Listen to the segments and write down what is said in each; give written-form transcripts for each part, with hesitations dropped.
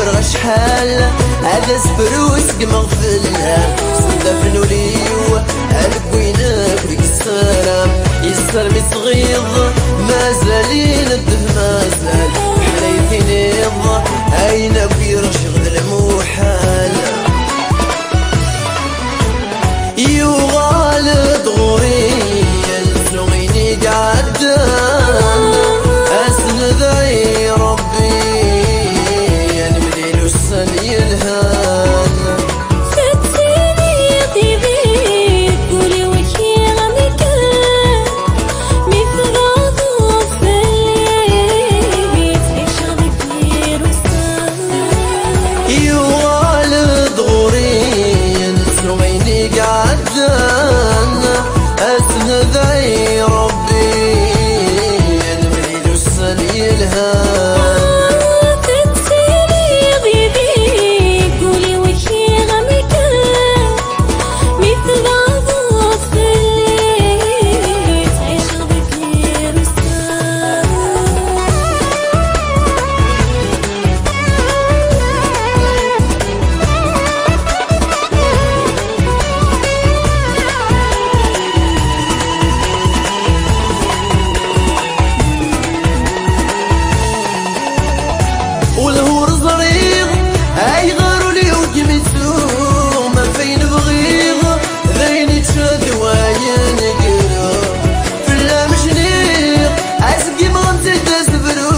فرغ شحال هذا سفروس مغفلة صدف نوليو الكوينة فيك السلام يسر مصغيض مازالين الدف مازال حليتي نيض أين بير شغل الموحال يغالد غوريا سلوغيني قعدان أسند ذي ربي ينمليل السن يلهان فتسيني طيبي قولي وكي غمكان مثل ضوف الليل تعيش غمكير وسان يغالد غوريا سلوغيني قعدان أسند ذي ربي ينمليل السن يلهان والهور صريغ هاي غاروا لي وجمسو ما فين بغيغ ذيني تشد وين قرو فلا مشنيغ عسقي مغنتي تسبرو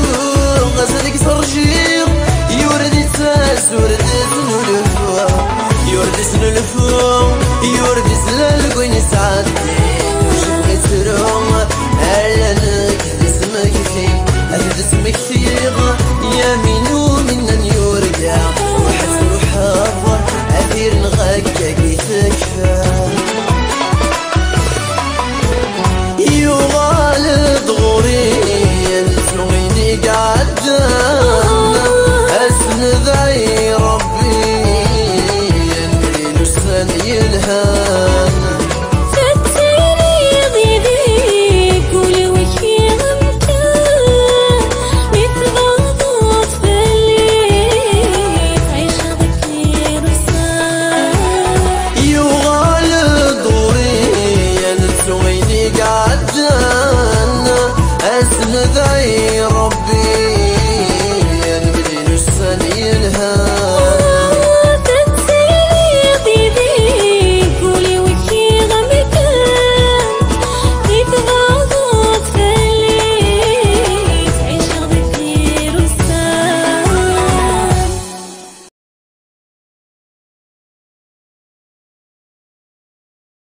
غسلك صرشيغ يوردي تاس وردي سنولفو يوردي سنولفو يوردي سلالك وين سعدي وشبغي تروم هلا نكذ اسمك في أهد اسمك فيغ يا منو من يورجع